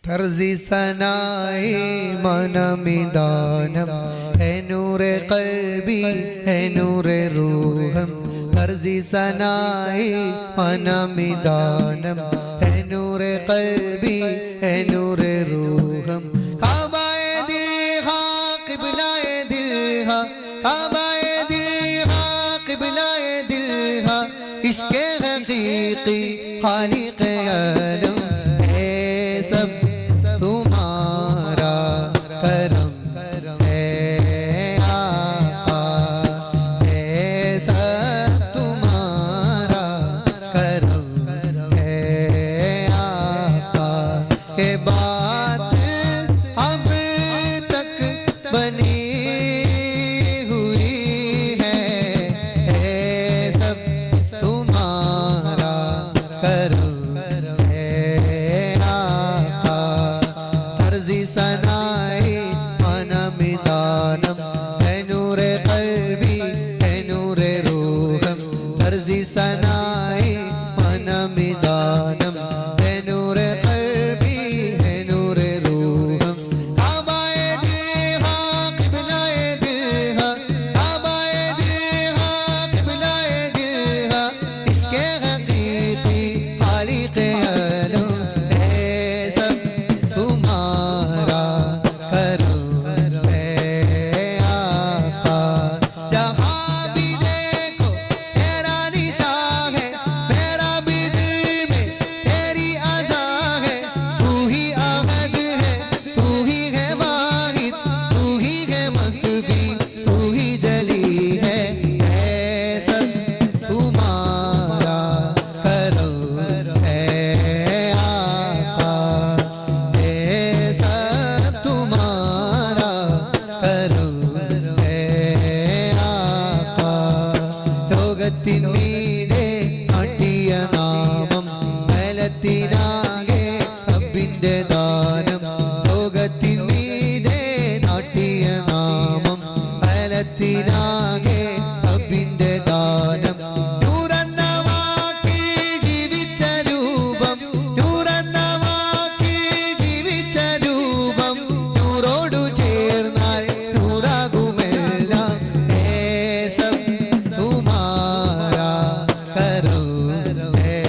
तर्ज़ी सनाए मनमिदानम है नूरे क़ल्बी है नूरे रूहम। तर्ज़ी सनाए मनमिदानम है नूरे क़ल्बी है नूरे रूहम। काबाए दिल हा क़िबलाए दिल हा, काबाए दिल हा क़िबलाए दिल हा। इश्क़े हक़ीक़ी खालिक़े आलम है सब तुम्हारा करम है आका, है सब तुम्हारा करम है आका। ये बात अब तक बनी हुई है सब तुम्हारा करम है आका। तर्ज़ी सनाए मनमिदानम है नूरे क़ल्बी है नूरे रूहम। तर्ज़ी सनाए मनमिदानम है नूरे क़ल्बी है नूरे रूहम। काबाए दिल हा क़िबलाए दिल हा, काबाए दिल हा क़िबलाए दिल हा। इश्क़े हक़ीक़ी खालिक़े आलम है सब तुम्हारा करम है आका। जहाँ भी देखो तेरा निशान है, मेरा भी दिल में तेरी अज़ा है। तू ही अहद है, तू ही है वाहिद, तू ही है मक़वी, तू ही जली है सब तुम्हारा करम है आका, है सब तुम्हारा करम है आका। ലോകത്തിൻ മീതെ നാട്ടിയ നാമം ഫലത്തിനാകെ റബ്ബിന്റെ ദാനം। ലോകത്തിൻ മീതെ നാട്ടിയ നാമം ഫലത്തിനാകെ റബ്ബിന്റെ ദാനം। നൂറെന്ന വാക്കിൽ ജീവിച്ച രൂപം, നൂറെന്ന വാക്കിൽ ജീവിച്ച രൂപം। നൂറോടു ചേർന്നാൽ നൂറാകുമെല്ലാം ഹേ സബ് तुम्हारा करम है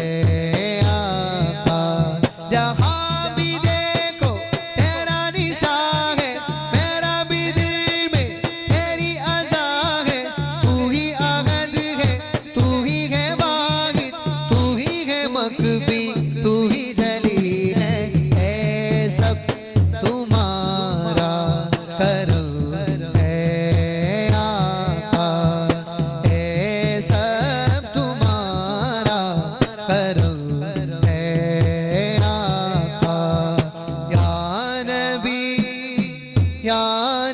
आका। जहाँ भी देखो तेरा निशान है, मेरा भी दिल में तेरी अज़ा है। तू ही अहद है, तू ही है वाहिद, तू ही है मक़वी, तू ही जली है सब तुम्हारा करम है आका, है सब तुम्हारा करम है आका। या नबी या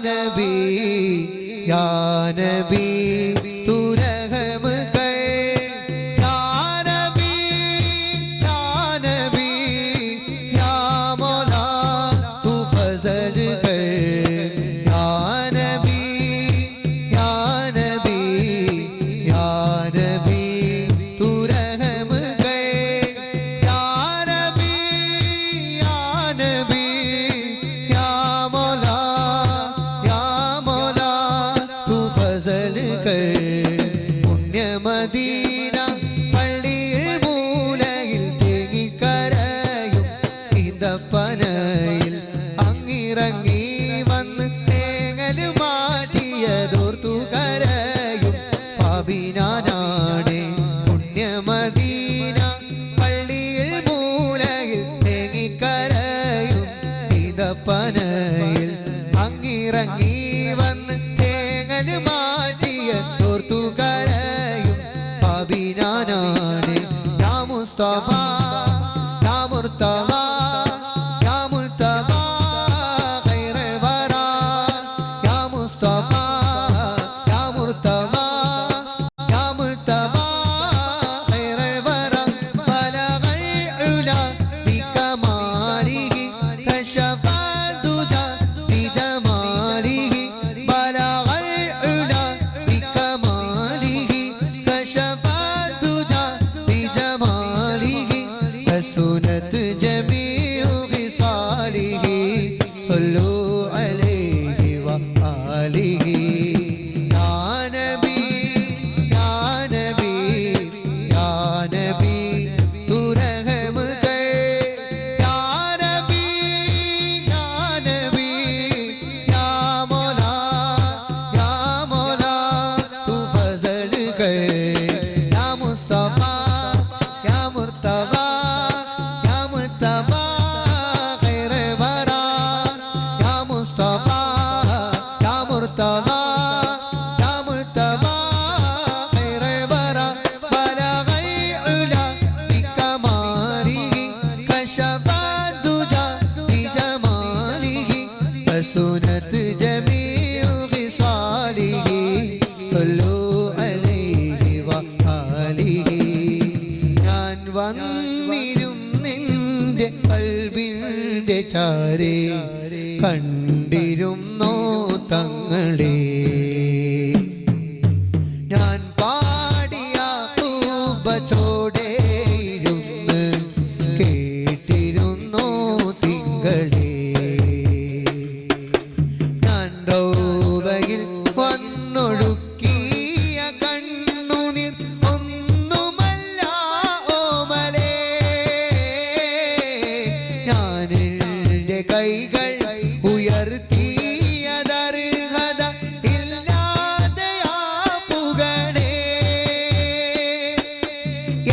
नबी या नबी तू रहम कर। या नबी या नबी या मौला तू फज़ल कर। या नबी या नबी या नबी तू रहम कर। या नबी या नबी या मौला तू फज़ल कर। പുണ്യ മദീന പള്ളിയിൽ മൂലയിൽ തേങ്ങിക്കരയും ഈന്തപ്പനയിൽ അങ്ങിറങ്ങി വന്ന് തേങ്ങൽ മാറ്റിയതോർത്തു കരയും പാപിനാനാണ്। പുണ്യ മദീന പള്ളിയിൽ മൂലയിൽ തേങ്ങിക്കരയും ഈന്തപ്പനയിൽ അങ്ങിറങ്ങി വന്ന് തേങ്ങൽ മാറ്റിയതോർത്തു കരയും പാപിനാനാണ്। യാ മുസ്തഫ യാ മുർത്തള യാ മുർത്തബ ഖൈറുൽ വറാ। യാ മുസ്തഫ യാ മുർത്തള യാ മുർത്തബ ഖൈറുൽ വറാ। ബലഗൽ ഉലാ ബികമാലിഹി കശഫ ചാരേ കണ്ടിരുന്നോ തങ്ങളെ ഞാൻ പാടിയ പൂബച്ചോടേയിരുന്ന് കേട്ടിരുന്നോ തിങ്കളെ ഞാൻ റൗദയിൽ വന്നൊഴുക്കിയ കണ്ണുനീർ ഒന്നുമല്ല ഓമലേ ഞാനെൻ്റെ കൈകൾ ഉയർത്തിയതർഹത ഇല്ലാതെയാ പുകഴേ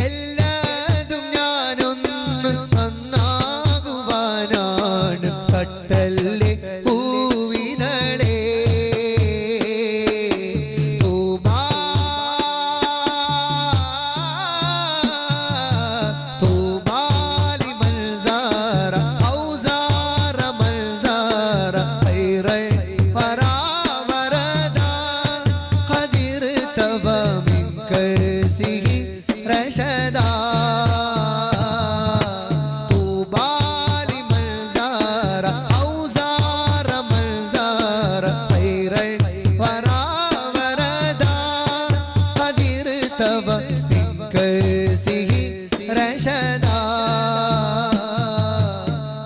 എല്ലാതും ഞാനൊന്ന് നന്നാകുവാനാണ് തട്ടല്ലേ പൂവിതളേ തൂബാലി മൽസാറ ഔസാറ മൽസാറ ഖൈറൽ ഫറാവറദ ഖദിർ തവ മിൻ കസിഹി റശദ തൂബാലി മൽസാറ ഔസാറ മൽസാറ ഖൈറൽ ഫറാവറദ ഖദിർ തവ മിൻ കസിഹി റശദ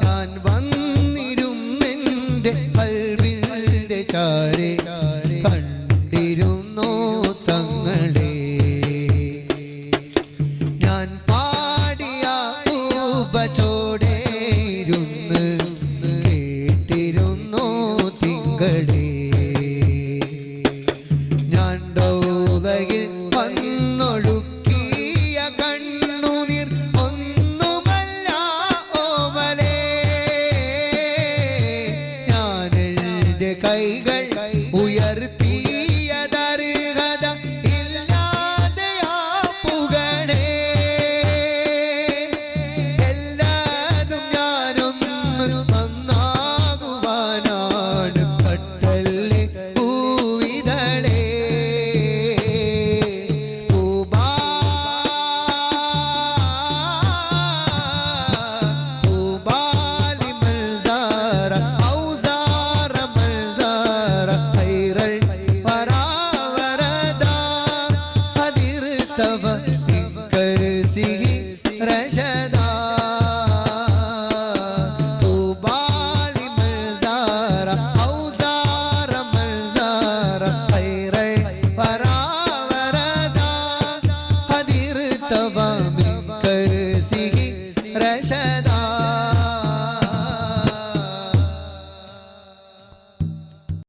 ഞാൻ വന്നിരുന്നെൻ്റെ കൽവിൻ്റെ ചാരേ കണ്ടിരുന്നോ തങ്ങളെ ഞാൻ പാടിയ പൂബച്ചോടേയിരുന്ന് കേട്ടിരുന്നോ തിങ്കളെ ഞാൻ റൗദയിൽ വന്നൊഴുക്കിയ കണ്ണുനീർ ഒന്നുമല്ല ഓമലേ ഞാനെൻ്റെ കൈകൾ